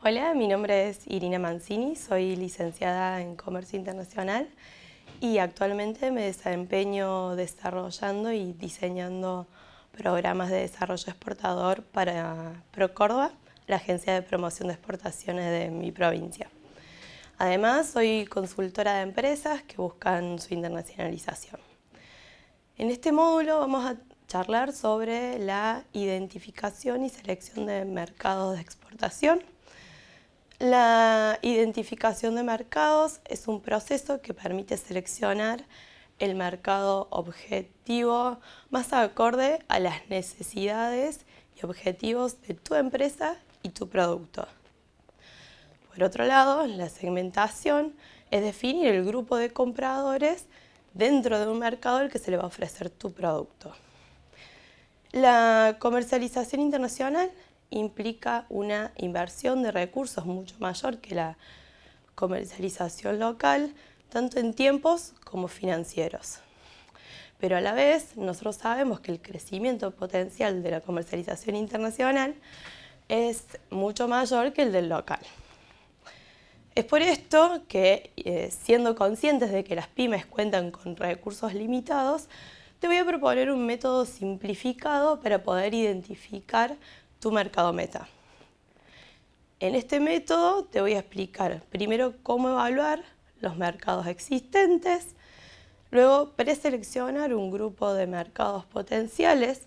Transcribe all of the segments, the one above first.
Hola, mi nombre es Irina Mancini, soy licenciada en Comercio Internacional y actualmente me desempeño desarrollando y diseñando programas de desarrollo exportador para ProCórdoba, la agencia de promoción de exportaciones de mi provincia. Además, soy consultora de empresas que buscan su internacionalización. En este módulo vamos a charlar sobre la identificación y selección de mercados de exportación. La identificación de mercados es un proceso que permite seleccionar el mercado objetivo más acorde a las necesidades y objetivos de tu empresa y tu producto. Por otro lado, la segmentación es definir el grupo de compradores dentro de un mercado al que se le va a ofrecer tu producto. La comercialización internacional implica una inversión de recursos mucho mayor que la comercialización local, tanto en tiempos como financieros. Pero a la vez, nosotros sabemos que el crecimiento potencial de la comercialización internacional es mucho mayor que el del local. Es por esto que, siendo conscientes de que las pymes cuentan con recursos limitados, te voy a proponer un método simplificado para poder identificar tu mercado meta. En este método te voy a explicar primero cómo evaluar los mercados existentes, luego preseleccionar un grupo de mercados potenciales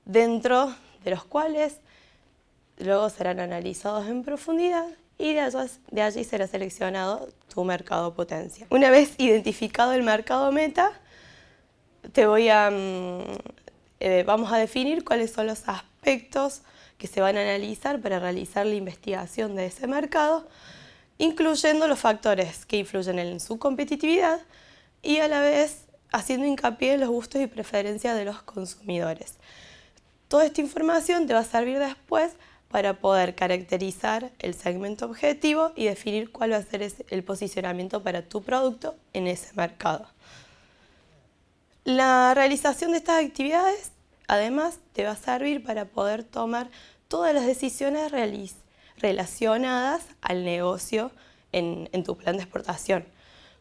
dentro de los cuales luego serán analizados en profundidad y de allí será seleccionado tu mercado potencial. Una vez identificado el mercado meta, vamos a definir cuáles son los aspectos que se van a analizar para realizar la investigación de ese mercado, incluyendo los factores que influyen en su competitividad y a la vez haciendo hincapié en los gustos y preferencias de los consumidores. Toda esta información te va a servir después para poder caracterizar el segmento objetivo y definir cuál va a ser el posicionamiento para tu producto en ese mercado. La realización de estas actividades, además, te va a servir para poder tomar todas las decisiones relacionadas al negocio en tu plan de exportación,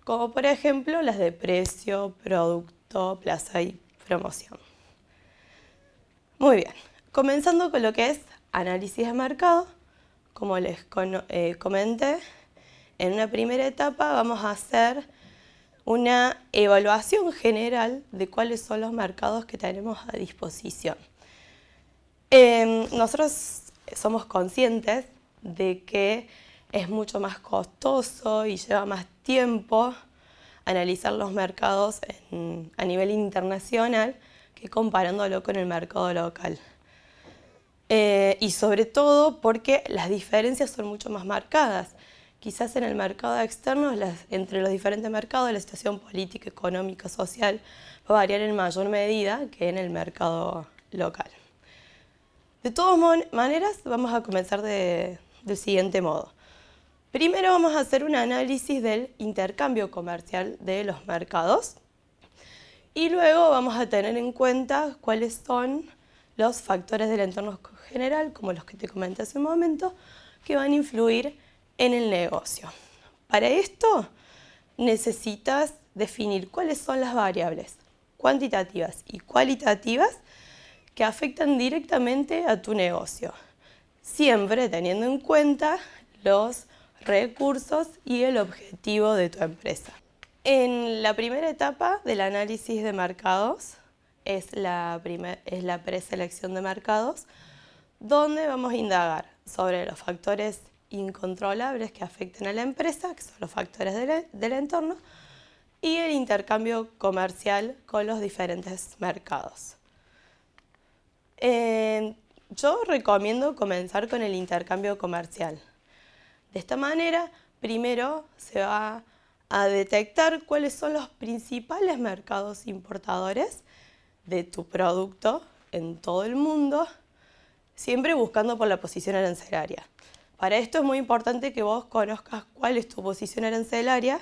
como por ejemplo las de precio, producto, plaza y promoción. Muy bien, comenzando con lo que es análisis de mercado, como les comenté, en una primera etapa vamos a hacer una evaluación general de cuáles son los mercados que tenemos a disposición. Nosotros somos conscientes de que es mucho más costoso y lleva más tiempo analizar los mercados a nivel internacional que comparándolo con el mercado local. Y sobre todo porque las diferencias son mucho más marcadas. Quizás en el mercado externo, entre los diferentes mercados, la situación política, económica, social va a variar en mayor medida que en el mercado local. De todas maneras, vamos a comenzar del siguiente modo. Primero vamos a hacer un análisis del intercambio comercial de los mercados y luego vamos a tener en cuenta cuáles son los factores del entorno general, como los que te comenté hace un momento, que van a influir en el negocio. Para esto necesitas definir cuáles son las variables cuantitativas y cualitativas que afectan directamente a tu negocio, siempre teniendo en cuenta los recursos y el objetivo de tu empresa. En la primera etapa del análisis de mercados es la preselección de mercados, donde vamos a indagar sobre los factores incontrolables que afecten a la empresa, que son los factores del entorno, y el intercambio comercial con los diferentes mercados. Yo recomiendo comenzar con el intercambio comercial. De esta manera, primero se va a detectar cuáles son los principales mercados importadores de tu producto en todo el mundo, siempre buscando por la posición arancelaria. Para esto es muy importante que vos conozcas cuál es tu posición arancelaria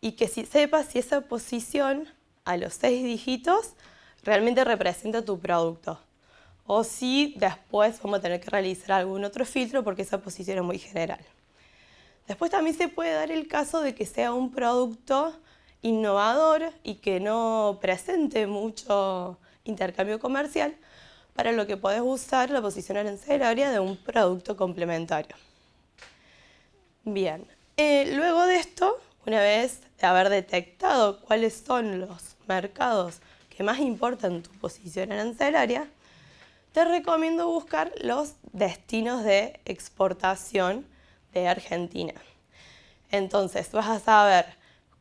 y que sepas si esa posición a los 6 dígitos realmente representa tu producto o si después vamos a tener que realizar algún otro filtro porque esa posición es muy general. Después también se puede dar el caso de que sea un producto innovador y que no presente mucho intercambio comercial, para lo que podés usar la posición arancelaria de un producto complementario. Bien, luego de esto, una vez de haber detectado cuáles son los mercados que más importan tu posición arancelaria, te recomiendo buscar los destinos de exportación de Argentina. Entonces vas a saber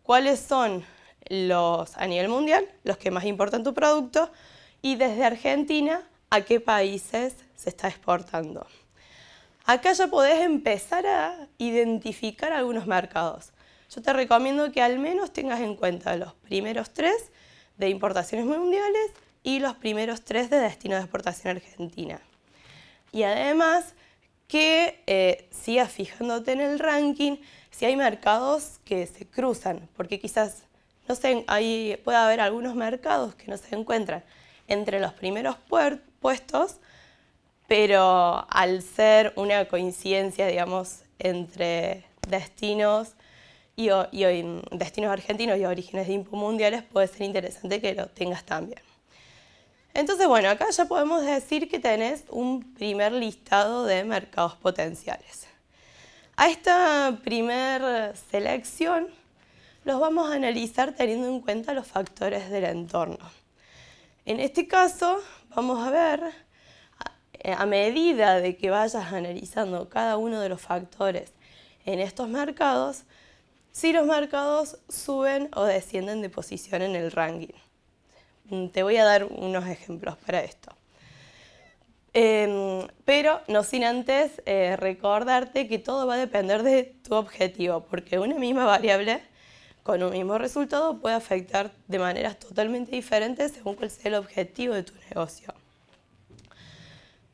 cuáles son los, a nivel mundial, los que más importan tu producto y desde Argentina a qué países se está exportando. Acá ya podés empezar a identificar algunos mercados. Yo te recomiendo que al menos tengas en cuenta los primeros 3 de importaciones mundiales y los primeros 3 de destino de exportación argentina. Y además que sigas fijándote en el ranking si hay mercados que se cruzan, porque quizás no sé, puede haber algunos mercados que no se encuentran entre los primeros puestos, pero al ser una coincidencia, digamos, entre destinos destinos argentinos y orígenes de INPO mundiales, puede ser interesante que lo tengas también. Entonces, bueno, acá ya podemos decir que tenés un primer listado de mercados potenciales. A esta primer selección los vamos a analizar teniendo en cuenta los factores del entorno. En este caso, vamos a ver, a medida de que vayas analizando cada uno de los factores en estos mercados, si los mercados suben o descienden de posición en el ranking. Te voy a dar unos ejemplos para esto. Pero no sin antes recordarte que todo va a depender de tu objetivo, porque una misma variable con un mismo resultado puede afectar de maneras totalmente diferentes según cuál sea el objetivo de tu negocio.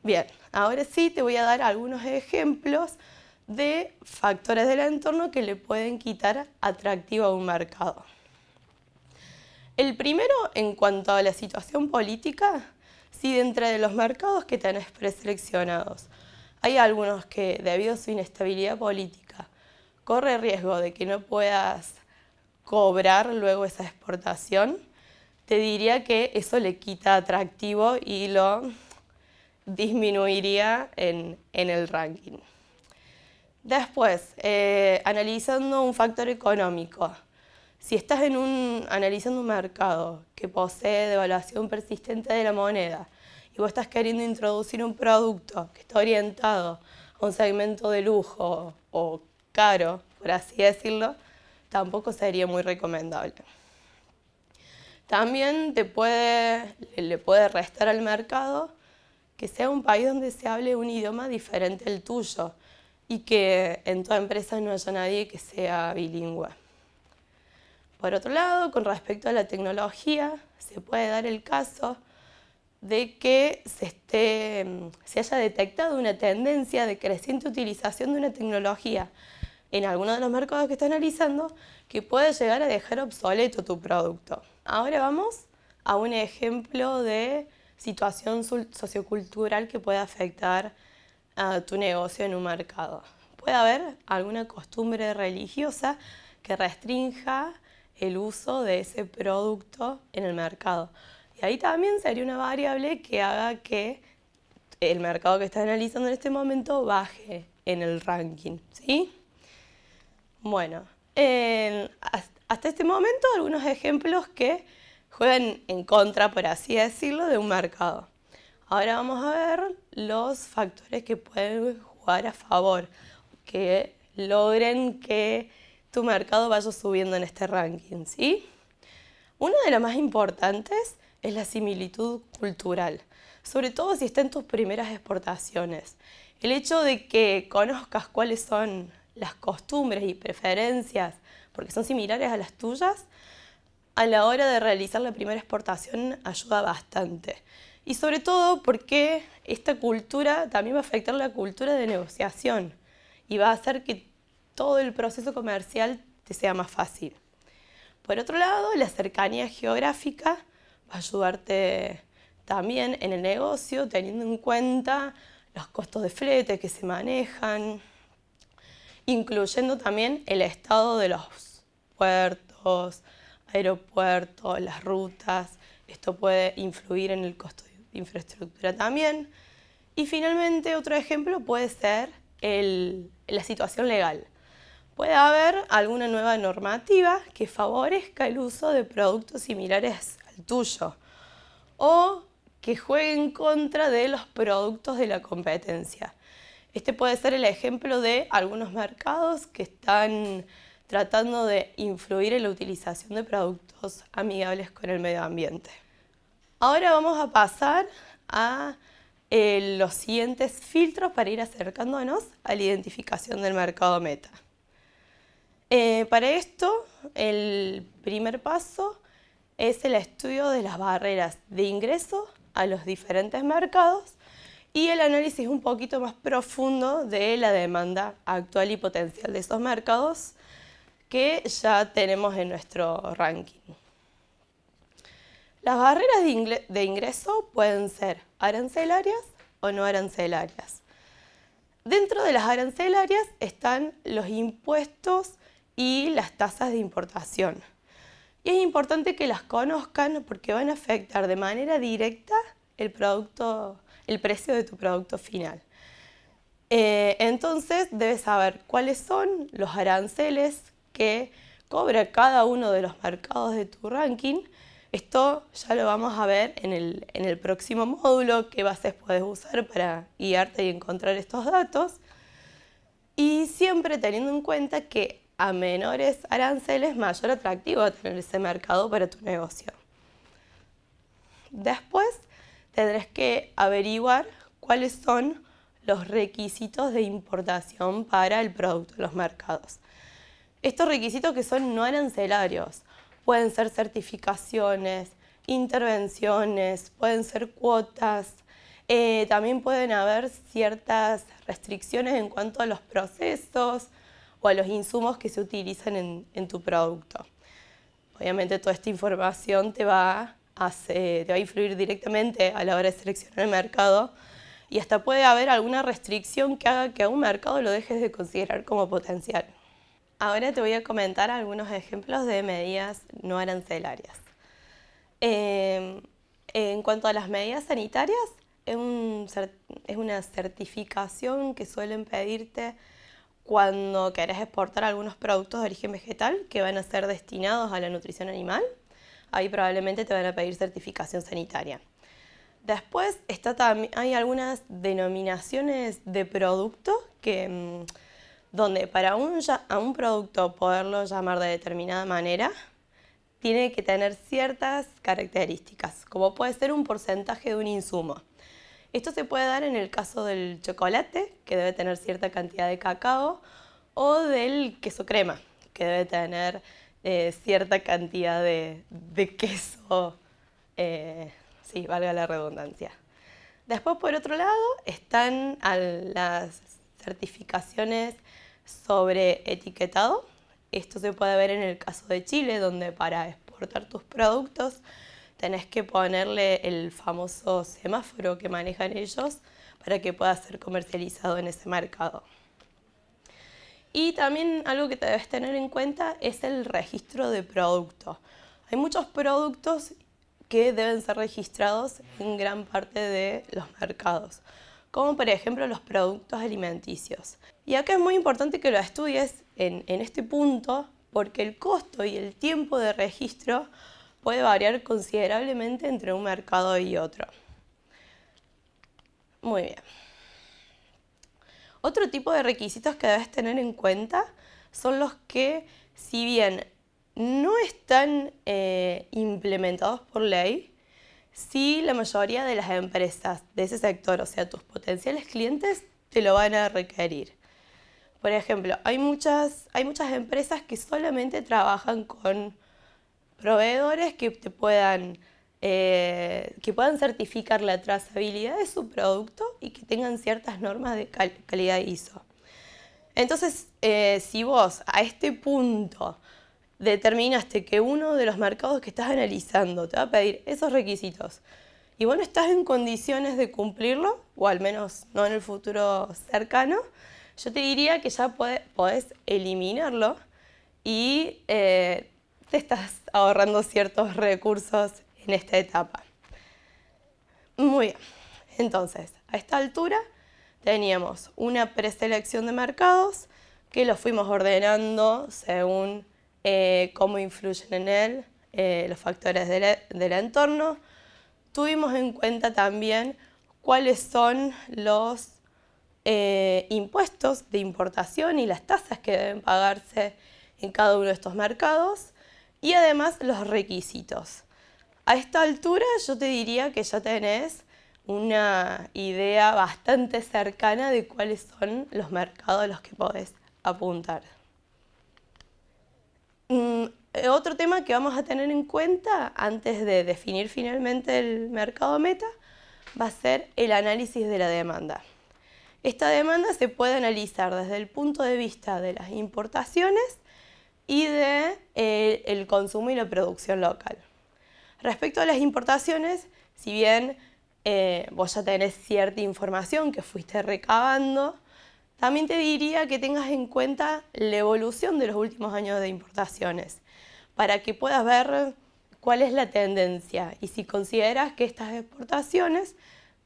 Bien, ahora sí te voy a dar algunos ejemplos de factores del entorno que le pueden quitar atractivo a un mercado. El primero, en cuanto a la situación política, si de entre los mercados que tenés preseleccionados hay algunos que, debido a su inestabilidad política, corre riesgo de que no puedas cobrar luego esa exportación, te diría que eso le quita atractivo y lo disminuiría en el ranking. Después, analizando un factor económico. Si estás analizando un mercado que posee devaluación persistente de la moneda y vos estás queriendo introducir un producto que está orientado a un segmento de lujo o caro, por así decirlo, tampoco sería muy recomendable. También le puede restar al mercado que sea un país donde se hable un idioma diferente al tuyo y que en tu empresa no haya nadie que sea bilingüe. Por otro lado, con respecto a la tecnología, se puede dar el caso de que se haya detectado una tendencia de creciente utilización de una tecnología en alguno de los mercados que está analizando que puede llegar a dejar obsoleto tu producto. Ahora vamos a un ejemplo de situación sociocultural que puede afectar a tu negocio en un mercado. Puede haber alguna costumbre religiosa que restrinja el uso de ese producto en el mercado. Y ahí también sería una variable que haga que el mercado que estás analizando en este momento baje en el ranking, ¿sí? Bueno, hasta este momento algunos ejemplos que juegan en contra, por así decirlo, de un mercado. Ahora vamos a ver los factores que pueden jugar a favor, que logren que tu mercado vaya subiendo en este ranking, ¿sí? Una de las más importantes es la similitud cultural, sobre todo si está en tus primeras exportaciones. El hecho de que conozcas cuáles son las costumbres y preferencias, porque son similares a las tuyas, a la hora de realizar la primera exportación ayuda bastante. Y sobre todo porque esta cultura también va a afectar la cultura de negociación y va a hacer que todo el proceso comercial te sea más fácil. Por otro lado, la cercanía geográfica va a ayudarte también en el negocio, teniendo en cuenta los costos de flete que se manejan, incluyendo también el estado de los puertos, aeropuertos, las rutas. Esto puede influir en el costo de infraestructura también. Y finalmente, otro ejemplo puede ser la situación legal. Puede haber alguna nueva normativa que favorezca el uso de productos similares al tuyo o que juegue en contra de los productos de la competencia. Este puede ser el ejemplo de algunos mercados que están tratando de influir en la utilización de productos amigables con el medio ambiente. Ahora vamos a pasar a los siguientes filtros para ir acercándonos a la identificación del mercado meta. Para esto, el primer paso es el estudio de las barreras de ingreso a los diferentes mercados y el análisis un poquito más profundo de la demanda actual y potencial de esos mercados que ya tenemos en nuestro ranking. Las barreras de ingreso pueden ser arancelarias o no arancelarias. Dentro de las arancelarias están los impuestos y las tasas de importación. Y es importante que las conozcan porque van a afectar de manera directa el precio de tu producto final. Entonces debes saber cuáles son los aranceles que cobra cada uno de los mercados de tu ranking. Esto ya lo vamos a ver en el próximo módulo, qué bases puedes usar para guiarte y encontrar estos datos. Y siempre teniendo en cuenta que a menores aranceles, mayor atractivo va a tener ese mercado para tu negocio. Después tendrás que averiguar cuáles son los requisitos de importación para el producto de los mercados. Estos requisitos que son no arancelarios pueden ser certificaciones, intervenciones, pueden ser cuotas. También pueden haber ciertas restricciones en cuanto a los procesos o a los insumos que se utilizan en tu producto. Obviamente toda esta información te va a influir directamente a la hora de seleccionar el mercado y hasta puede haber alguna restricción que haga que a un mercado lo dejes de considerar como potencial. Ahora te voy a comentar algunos ejemplos de medidas no arancelarias. En cuanto a las medidas sanitarias, es una certificación que suelen pedirte cuando querés exportar algunos productos de origen vegetal que van a ser destinados a la nutrición animal. Ahí probablemente te van a pedir certificación sanitaria. Después hay algunas denominaciones de producto donde para a un producto poderlo llamar de determinada manera, tiene que tener ciertas características, como puede ser un porcentaje de un insumo. Esto se puede dar en el caso del chocolate, que debe tener cierta cantidad de cacao, o del queso crema, que debe tener cierta cantidad de queso, sí, valga la redundancia. Después, por otro lado, están las certificaciones sobre etiquetado. Esto se puede ver en el caso de Chile, donde para exportar tus productos tenés que ponerle el famoso semáforo que manejan ellos para que pueda ser comercializado en ese mercado. Y también algo que te debes tener en cuenta es el registro de producto. Hay muchos productos que deben ser registrados en gran parte de los mercados, como por ejemplo los productos alimenticios. Y acá es muy importante que lo estudies en este punto, porque el costo y el tiempo de registro puede variar considerablemente entre un mercado y otro. Muy bien. Otro tipo de requisitos que debes tener en cuenta son los que, si bien no están implementados por ley, sí la mayoría de las empresas de ese sector, o sea, tus potenciales clientes, te lo van a requerir. Por ejemplo, hay muchas empresas que solamente trabajan con proveedores que puedan certificar la trazabilidad de su producto y que tengan ciertas normas de calidad ISO. Entonces, si vos a este punto determinaste que uno de los mercados que estás analizando te va a pedir esos requisitos y vos no estás en condiciones de cumplirlo, o al menos no en el futuro cercano, yo te diría que ya podés eliminarlo y te estás ahorrando ciertos recursos en esta etapa. Muy bien, entonces, a esta altura teníamos una preselección de mercados que los fuimos ordenando según cómo influyen en él los factores del entorno. Tuvimos en cuenta también cuáles son los impuestos de importación y las tasas que deben pagarse en cada uno de estos mercados y además los requisitos. A esta altura yo te diría que ya tenés una idea bastante cercana de cuáles son los mercados a los que podés apuntar. Otro tema que vamos a tener en cuenta antes de definir finalmente el mercado meta va a ser el análisis de la demanda. Esta demanda se puede analizar desde el punto de vista de las importaciones y del consumo y la producción local. Respecto a las importaciones, si bien vos ya tenés cierta información que fuiste recabando, también te diría que tengas en cuenta la evolución de los últimos años de importaciones, para que puedas ver cuál es la tendencia y si consideras que estas exportaciones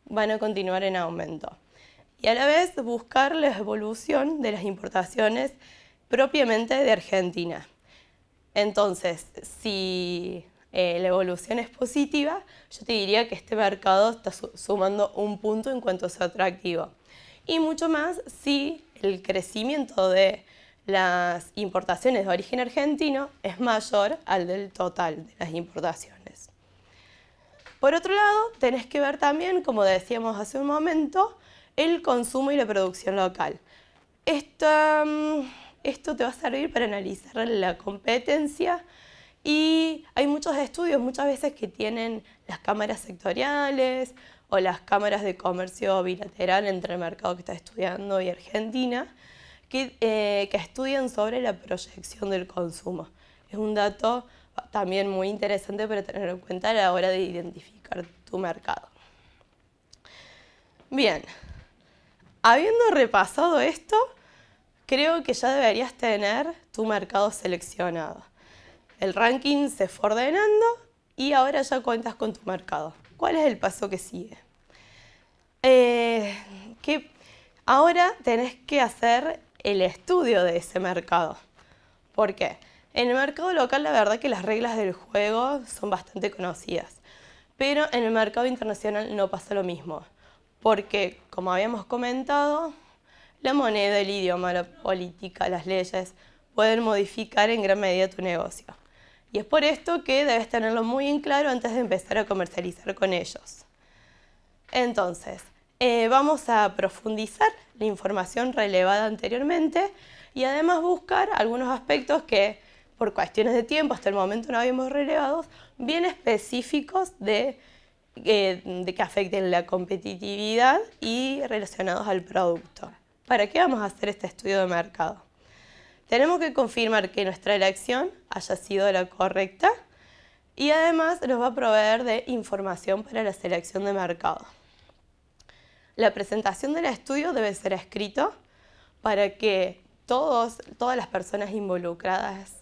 van a continuar en aumento. Y a la vez buscar la evolución de las importaciones propiamente de Argentina. Entonces, si la evolución es positiva, yo te diría que este mercado está sumando un punto en cuanto a su atractivo. Y mucho más si el crecimiento de las importaciones de origen argentino es mayor al del total de las importaciones. Por otro lado, tenés que ver también, como decíamos hace un momento, el consumo y la producción local. Esto te va a servir para analizar la competencia y hay muchos estudios muchas veces que tienen las cámaras sectoriales o las cámaras de comercio bilateral entre el mercado que está estudiando y Argentina que estudian sobre la proyección del consumo. Es un dato también muy interesante para tener en cuenta a la hora de identificar tu mercado. Bien, habiendo repasado esto, creo que ya deberías tener tu mercado seleccionado. El ranking se fue ordenando y ahora ya cuentas con tu mercado. ¿Cuál es el paso que sigue? Ahora tenés que hacer el estudio de ese mercado. ¿Por qué? En el mercado local la verdad que las reglas del juego son bastante conocidas, pero en el mercado internacional no pasa lo mismo, porque como habíamos comentado, la moneda, el idioma, la política, las leyes pueden modificar en gran medida tu negocio. Y es por esto que debes tenerlo muy en claro antes de empezar a comercializar con ellos. Entonces, vamos a profundizar la información relevada anteriormente y además buscar algunos aspectos que por cuestiones de tiempo hasta el momento no habíamos relevado, bien específicos de que afecten la competitividad y relacionados al producto. ¿Para qué vamos a hacer este estudio de mercado? Tenemos que confirmar que nuestra elección haya sido la correcta y además nos va a proveer de información para la selección de mercado. La presentación del estudio debe ser escrito para que todas las personas involucradas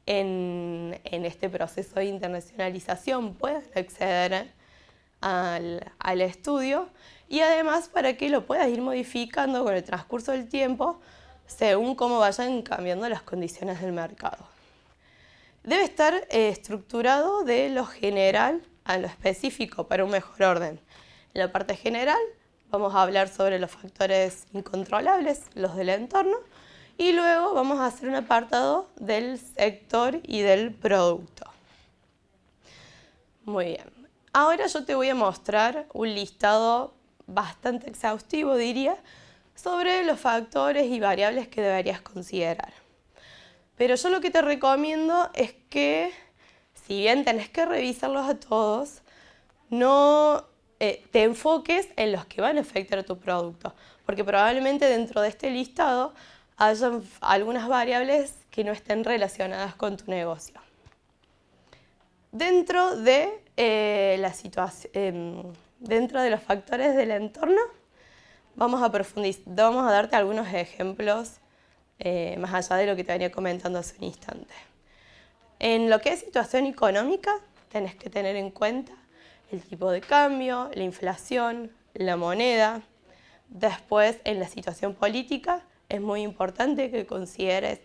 en este proceso de internacionalización puedan acceder al estudio y además para que lo puedas ir modificando con el transcurso del tiempo según cómo vayan cambiando las condiciones del mercado. Debe estar estructurado de lo general a lo específico para un mejor orden. En la parte general vamos a hablar sobre los factores incontrolables, los del entorno, y luego vamos a hacer un apartado del sector y del producto. Muy bien. Ahora yo te voy a mostrar un listado bastante exhaustivo, diría, sobre los factores y variables que deberías considerar. Pero yo lo que te recomiendo es que, si bien tenés que revisarlos a todos, no te enfoques en los que van a afectar tu producto, porque probablemente dentro de este listado hayan algunas variables que no estén relacionadas con tu negocio. Dentro de la situación, dentro de los factores del entorno, vamos a darte algunos ejemplos más allá de lo que te venía comentando hace un instante. En lo que es situación económica, tenés que tener en cuenta el tipo de cambio, la inflación, la moneda. Después, en la situación política, es muy importante que consideres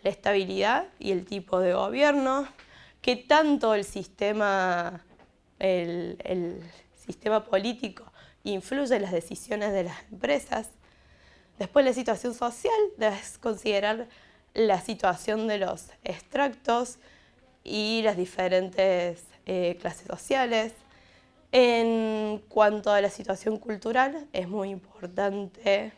la estabilidad y el tipo de gobierno, qué tanto el sistema político influye en las decisiones de las empresas. Después, la situación social, debes considerar la situación de los extractos y las diferentes clases sociales. En cuanto a la situación cultural, es muy importante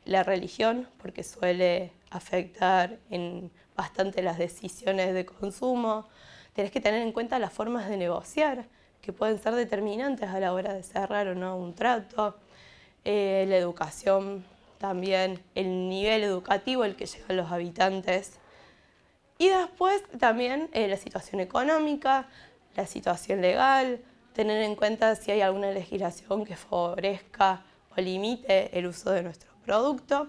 la religión porque suele afectar en bastante las decisiones de consumo. Tenés que tener en cuenta las formas de negociar que pueden ser determinantes a la hora de cerrar o no un trato. La educación también, el nivel educativo al que llegan los habitantes. Y después también la situación económica, la situación legal, tener en cuenta si hay alguna legislación que favorezca o limite el uso de nuestro producto.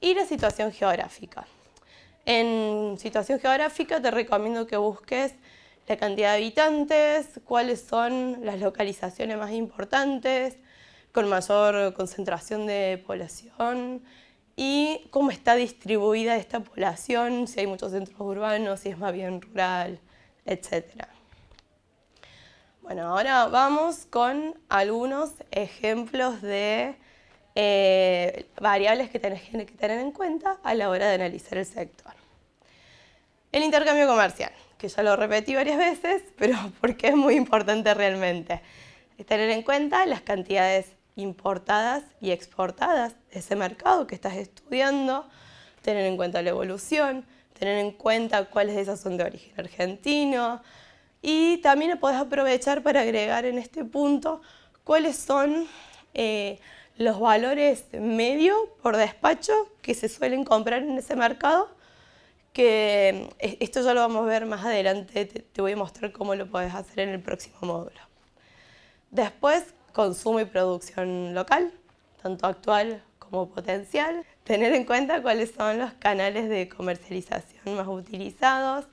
Y la situación geográfica. En situación geográfica te recomiendo que busques la cantidad de habitantes, cuáles son las localizaciones más importantes, con mayor concentración de población y cómo está distribuida esta población, si hay muchos centros urbanos, si es más bien rural, etc. Bueno, ahora vamos con algunos ejemplos de variables que tenés que tener en cuenta a la hora de analizar el sector. El intercambio comercial, que ya lo repetí varias veces, pero porque es muy importante realmente. Es tener en cuenta las cantidades importadas y exportadas de ese mercado que estás estudiando, tener en cuenta la evolución, tener en cuenta cuáles de esas son de origen argentino y también podés aprovechar para agregar en este punto cuáles son los valores medio por despacho que se suelen comprar en ese mercado, que esto ya lo vamos a ver más adelante, te voy a mostrar cómo lo podés hacer en el próximo módulo. Después, consumo y producción local, tanto actual como potencial. Tener en cuenta cuáles son los canales de comercialización más utilizados.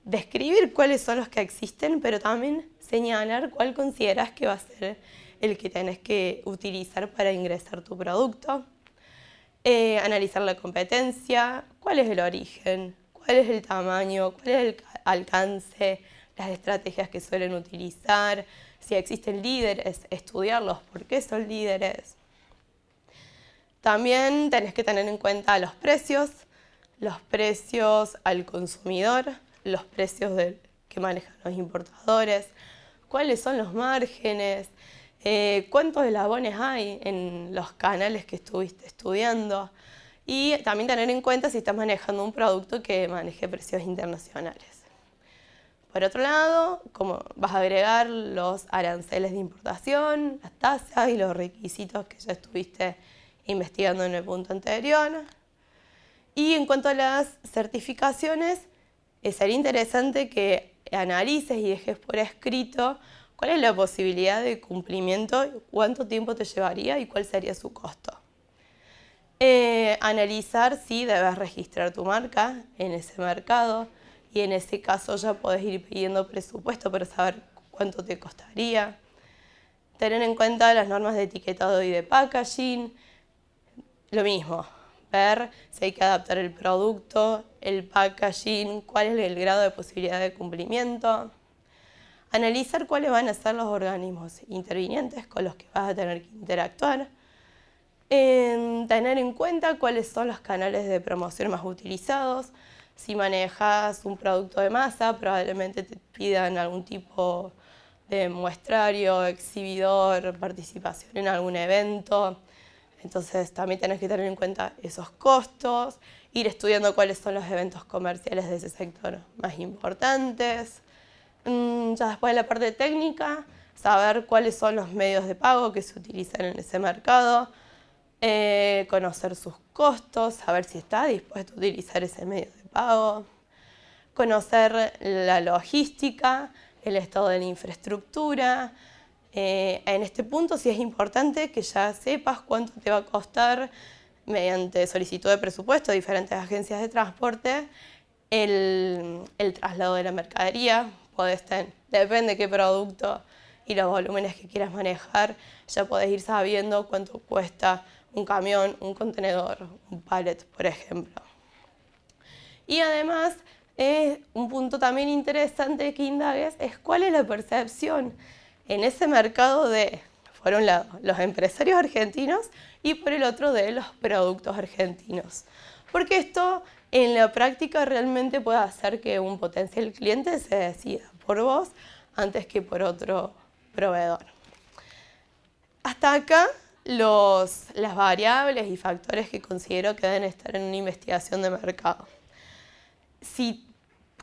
Describir cuáles son los que existen, pero también señalar cuál consideras que va a ser el que tenés que utilizar para ingresar tu producto. Analizar la competencia, cuál es el origen, cuál es el tamaño, cuál es el alcance, las estrategias que suelen utilizar, si existen líderes, estudiarlos, por qué son líderes. También tenés que tener en cuenta los precios al consumidor, los precios que manejan los importadores, cuáles son los márgenes, cuántos eslabones hay en los canales que estuviste estudiando y también tener en cuenta si estás manejando un producto que maneje precios internacionales. Por otro lado, como vas a agregar los aranceles de importación, las tasas y los requisitos que ya estuviste investigando en el punto anterior. Y en cuanto a las certificaciones, sería interesante que analices y dejes por escrito cuál es la posibilidad de cumplimiento, cuánto tiempo te llevaría y cuál sería su costo. Analizar si debes registrar tu marca en ese mercado y en ese caso ya podés ir pidiendo presupuesto para saber cuánto te costaría. Tener en cuenta las normas de etiquetado y de packaging. Lo mismo, ver si hay que adaptar el producto, el packaging, cuál es el grado de posibilidad de cumplimiento. Analizar cuáles van a ser los organismos intervinientes con los que vas a tener que interactuar. Tener en cuenta cuáles son los canales de promoción más utilizados. Si manejas un producto de masa, probablemente te pidan algún tipo de muestrario, exhibidor, participación en algún evento. Entonces también tenés que tener en cuenta esos costos, ir estudiando cuáles son los eventos comerciales de ese sector más importantes. Ya después de la parte técnica, saber cuáles son los medios de pago que se utilizan en ese mercado, conocer sus costos, saber si está dispuesto a utilizar ese medio de pago, conocer la logística, el estado de la infraestructura. En este punto sí es importante que ya sepas cuánto te va a costar mediante solicitud de presupuesto de diferentes agencias de transporte el traslado de la mercadería. Depende de qué producto y los volúmenes que quieras manejar, ya podés ir sabiendo cuánto cuesta un camión, un contenedor, un pallet, por ejemplo. Y además, un punto también interesante que indagues es cuál es la percepción en ese mercado de, por un lado, los empresarios argentinos y por el otro de los productos argentinos. Porque esto en la práctica realmente puede hacer que un potencial cliente se decida por vos antes que por otro proveedor. Hasta acá las variables y factores que considero que deben estar en una investigación de mercado. Si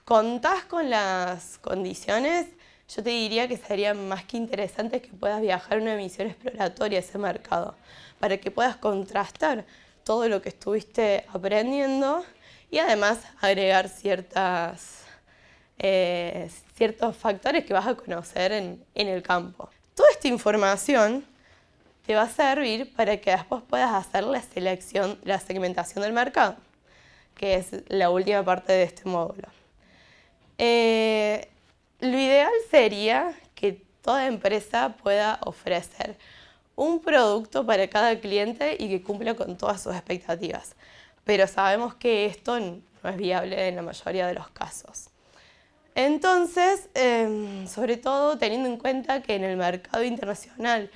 contás con las condiciones, yo te diría que sería más que interesante que puedas viajar a una misión exploratoria a ese mercado, para que puedas contrastar todo lo que estuviste aprendiendo y además agregar ciertos factores que vas a conocer en el campo. Toda esta información te va a servir para que después puedas hacer la segmentación del mercado, que es la última parte de este módulo. Lo ideal sería que toda empresa pueda ofrecer un producto para cada cliente y que cumpla con todas sus expectativas. Pero sabemos que esto no es viable en la mayoría de los casos. Entonces, sobre todo teniendo en cuenta que en el mercado internacional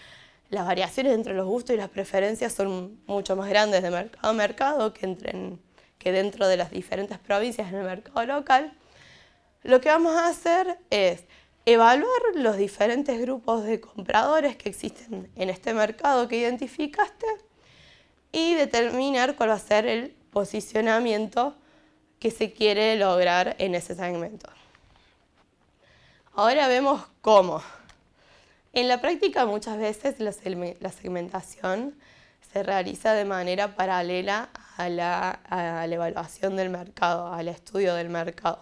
las variaciones entre los gustos y las preferencias son mucho más grandes de mercado a mercado que dentro de las diferentes provincias en el mercado local, lo que vamos a hacer es evaluar los diferentes grupos de compradores que existen en este mercado que identificaste y determinar cuál va a ser el posicionamiento que se quiere lograr en ese segmento. Ahora vemos cómo. En la práctica muchas veces la segmentación se realiza de manera paralela a la evaluación del mercado, al estudio del mercado.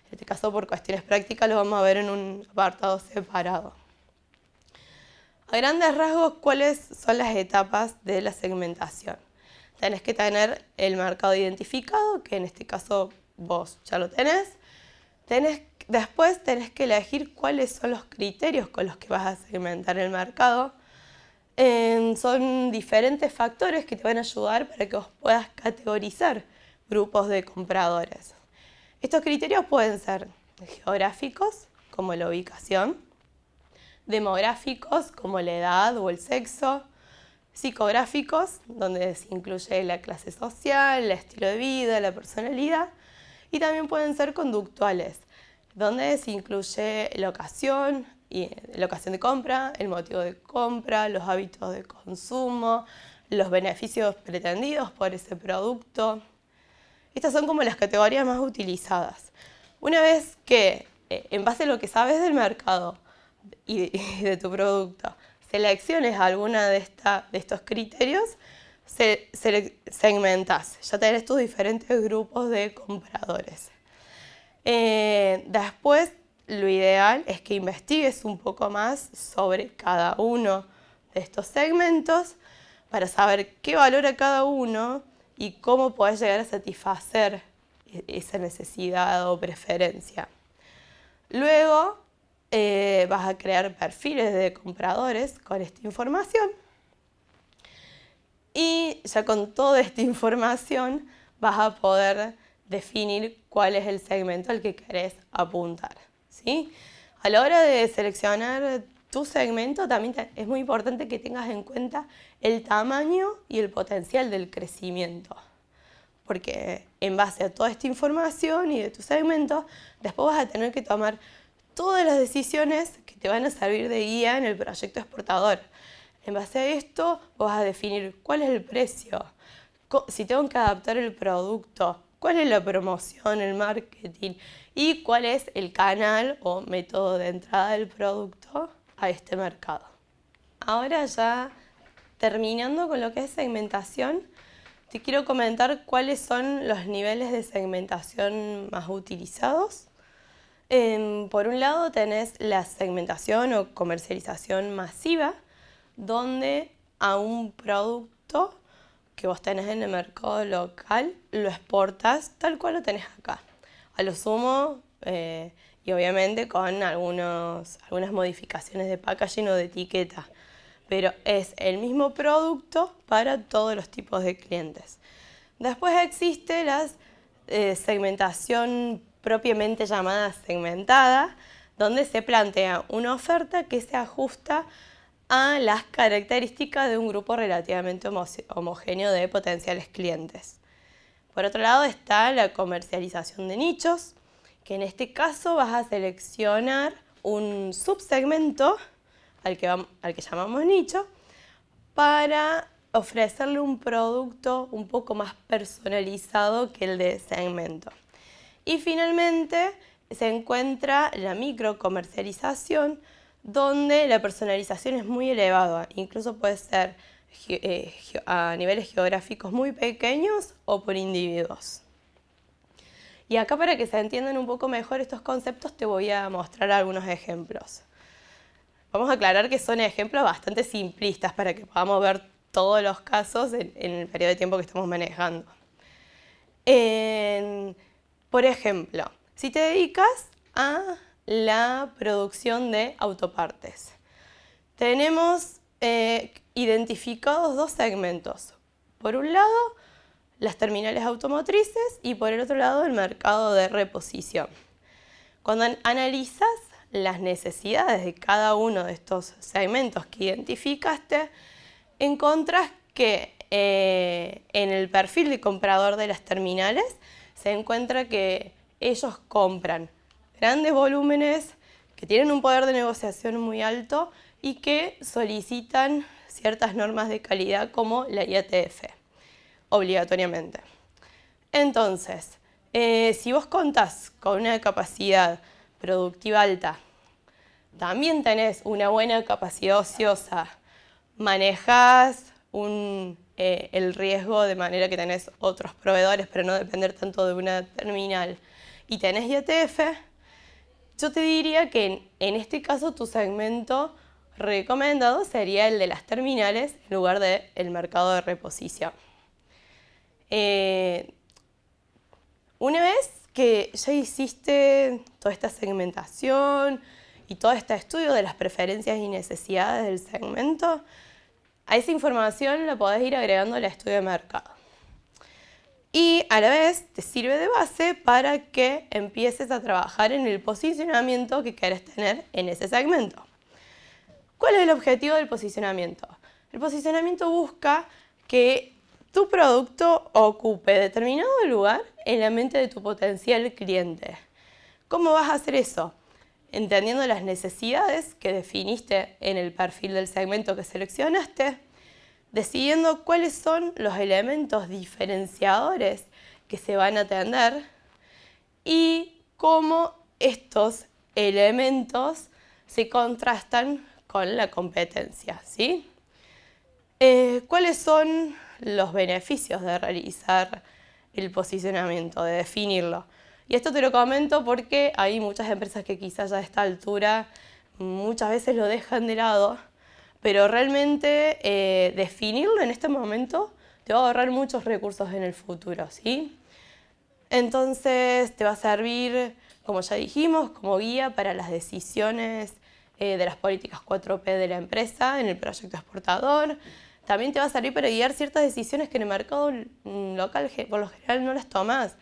En este caso, por cuestiones prácticas, lo vamos a ver en un apartado separado. A grandes rasgos, ¿cuáles son las etapas de la segmentación? Tenés que tener el mercado identificado, que en este caso vos ya lo tenés. Después tenés que elegir cuáles son los criterios con los que vas a segmentar el mercado. Son diferentes factores que te van a ayudar para que vos puedas categorizar grupos de compradores. Estos criterios pueden ser geográficos, como la ubicación, demográficos, como la edad o el sexo, psicográficos, donde se incluye la clase social, el estilo de vida, la personalidad, y también pueden ser conductuales, donde se incluye la ocasión de compra, el motivo de compra, los hábitos de consumo, los beneficios pretendidos por ese producto. Estas son como las categorías más utilizadas. Una vez que, en base a lo que sabes del mercado y de tu producto, selecciones alguna de estos criterios, segmentas. Ya tenés tus diferentes grupos de compradores. Después, lo ideal es que investigues un poco más sobre cada uno de estos segmentos para saber qué valora cada uno y cómo podés llegar a satisfacer esa necesidad o preferencia. Luego vas a crear perfiles de compradores con esta información y ya con toda esta información vas a poder definir cuál es el segmento al que querés apuntar, ¿sí? A la hora de seleccionar tu segmento también es muy importante que tengas en cuenta el tamaño y el potencial del crecimiento, porque en base a toda esta información y de tu segmento, después vas a tener que tomar todas las decisiones que te van a servir de guía en el proyecto exportador. En base a esto, vas a definir cuál es el precio, si tengo que adaptar el producto, cuál es la promoción, el marketing y cuál es el canal o método de entrada del producto a este mercado. Ahora ya terminando con lo que es segmentación, te quiero comentar cuáles son los niveles de segmentación más utilizados. Por un lado tenés la segmentación o comercialización masiva, donde a un producto que vos tenés en el mercado local lo exportas tal cual lo tenés acá. A lo sumo, y obviamente con algunas modificaciones de packaging o de etiqueta, pero es el mismo producto para todos los tipos de clientes. Después existe la segmentación propiamente llamada segmentada, donde se plantea una oferta que se ajusta a las características de un grupo relativamente homogéneo de potenciales clientes. Por otro lado está la comercialización de nichos, que en este caso vas a seleccionar un subsegmento al que llamamos nicho para ofrecerle un producto un poco más personalizado que el de segmento. Y finalmente se encuentra la microcomercialización, donde la personalización es muy elevada, incluso puede ser a niveles geográficos muy pequeños o por individuos. Y acá, para que se entiendan un poco mejor estos conceptos, te voy a mostrar algunos ejemplos. Vamos a aclarar que son ejemplos bastante simplistas para que podamos ver todos los casos en el periodo de tiempo que estamos manejando. Por ejemplo, si te dedicas a la producción de autopartes, tenemos identificados dos segmentos. Por un lado, las terminales automotrices y por el otro lado, el mercado de reposición. Cuando analizas las necesidades de cada uno de estos segmentos que identificaste, encontrás que en el perfil de comprador de las terminales se encuentra que ellos compran grandes volúmenes, que tienen un poder de negociación muy alto y que solicitan ciertas normas de calidad como la IATF, obligatoriamente. Entonces, si vos contás con una capacidad productiva alta, también tenés una buena capacidad ociosa, manejás el riesgo de manera que tenés otros proveedores, pero no depender tanto de una terminal, y tenés IATF, yo te diría que en este caso tu segmento recomendado sería el de las terminales en lugar del mercado de reposición. Una vez que ya hiciste toda esta segmentación y todo este estudio de las preferencias y necesidades del segmento, a esa información la podés ir agregando al estudio de mercado. Y a la vez te sirve de base para que empieces a trabajar en el posicionamiento que querés tener en ese segmento. ¿Cuál es el objetivo del posicionamiento? El posicionamiento busca que tu producto ocupe determinado lugar en la mente de tu potencial cliente. ¿Cómo vas a hacer eso? Entendiendo las necesidades que definiste en el perfil del segmento que seleccionaste, decidiendo cuáles son los elementos diferenciadores que se van a atender y cómo estos elementos se contrastan con la competencia, ¿sí? ¿Cuáles son los beneficios de realizar el posicionamiento, de definirlo? Y esto te lo comento porque hay muchas empresas que quizás ya a esta altura muchas veces lo dejan de lado, pero realmente definirlo en este momento te va a ahorrar muchos recursos en el futuro, ¿sí? Entonces te va a servir, como ya dijimos, como guía para las decisiones de las políticas 4P de la empresa en el proyecto exportador. También te va a servir para guiar ciertas decisiones que en el mercado local por lo general no las tomas.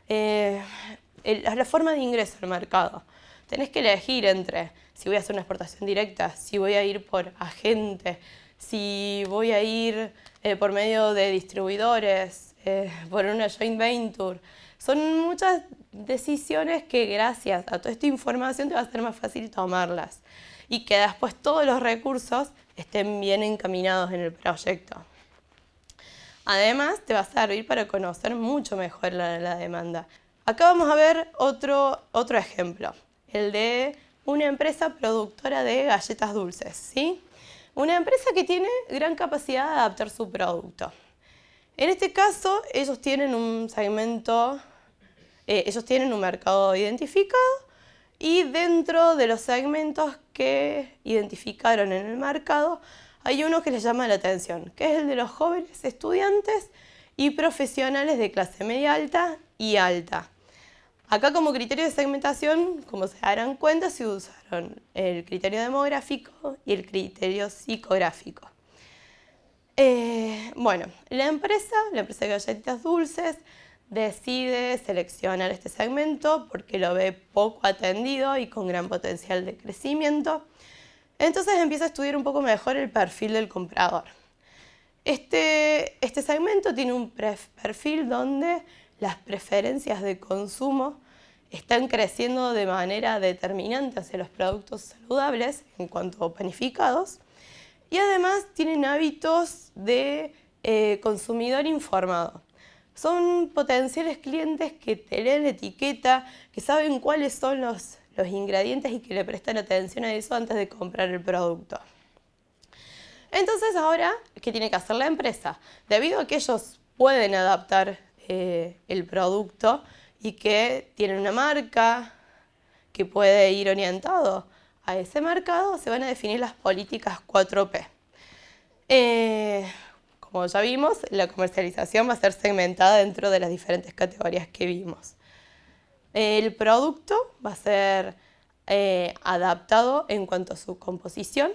La forma de ingreso al mercado. Tenés que elegir entre si voy a hacer una exportación directa, si voy a ir por agente, si voy a ir por medio de distribuidores, por una joint venture. Son muchas decisiones que gracias a toda esta información te va a ser más fácil tomarlas y que después todos los recursos estén bien encaminados en el proyecto. Además, te va a servir para conocer mucho mejor la demanda. Acá vamos a ver otro ejemplo, el de una empresa productora de galletas dulces, ¿sí? Una empresa que tiene gran capacidad de adaptar su producto. En este caso, ellos tienen un segmento, ellos tienen un mercado identificado Y dentro de los segmentos que identificaron en el mercado, hay uno que les llama la atención, que es el de los jóvenes estudiantes y profesionales de clase media alta y alta. Acá como criterio de segmentación, como se darán cuenta, se usaron el criterio demográfico y el criterio psicográfico. Bueno, la empresa de galletitas dulces decide seleccionar este segmento porque lo ve poco atendido y con gran potencial de crecimiento. Entonces empieza a estudiar un poco mejor el perfil del comprador. Este segmento tiene un perfil donde las preferencias de consumo están creciendo de manera determinante hacia los productos saludables en cuanto a panificados y además tienen hábitos de consumidor informado. Son potenciales clientes que te leen la etiqueta, que saben cuáles son los ingredientes y que le prestan atención a eso antes de comprar el producto. Entonces ahora, ¿qué tiene que hacer la empresa? Debido a que ellos pueden adaptar el producto y que tienen una marca que puede ir orientado a ese mercado, se van a definir las políticas 4P. Como ya vimos, la comercialización va a ser segmentada dentro de las diferentes categorías que vimos. El producto va a ser adaptado en cuanto a su composición,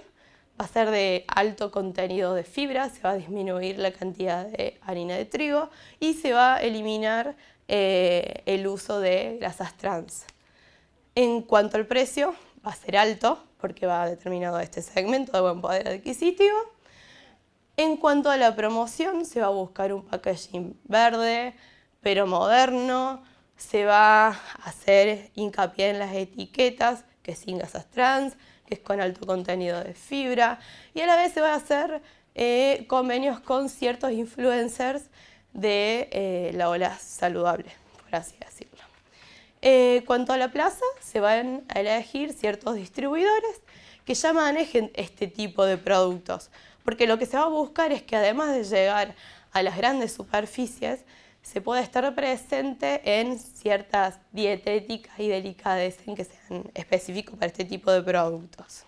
va a ser de alto contenido de fibra, se va a disminuir la cantidad de harina de trigo y se va a eliminar el uso de grasas trans. En cuanto al precio, va a ser alto porque va determinado a este segmento de buen poder adquisitivo. En cuanto a la promoción, se va a buscar un packaging verde, pero moderno. Se va a hacer hincapié en las etiquetas, que es sin grasas trans, que es con alto contenido de fibra. Y a la vez se va a hacer convenios con ciertos influencers de la ola saludable, por así decirlo. Cuanto a la plaza, se van a elegir ciertos distribuidores que ya manejen este tipo de productos, porque lo que se va a buscar es que además de llegar a las grandes superficies, se pueda estar presente en ciertas dietéticas y delicadeces que sean específicos para este tipo de productos.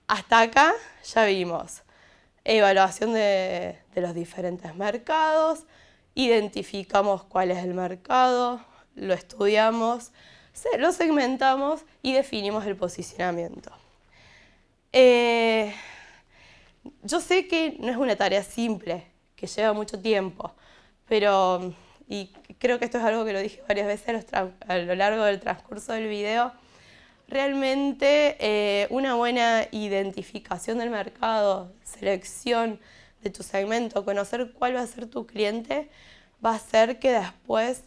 Hasta acá ya vimos evaluación de los diferentes mercados, identificamos cuál es el mercado, lo estudiamos, lo segmentamos y definimos el posicionamiento. Yo sé que no es una tarea simple, que lleva mucho tiempo, pero, y creo que esto es algo que lo dije varias veces a lo largo del transcurso del video, realmente una buena identificación del mercado, selección de tu segmento, conocer cuál va a ser tu cliente, va a hacer que después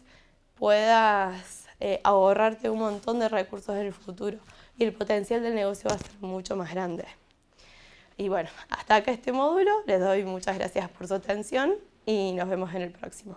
puedas ahorrarte un montón de recursos en el futuro y el potencial del negocio va a ser mucho más grande. Y bueno, hasta acá este módulo, les doy muchas gracias por su atención y nos vemos en el próximo.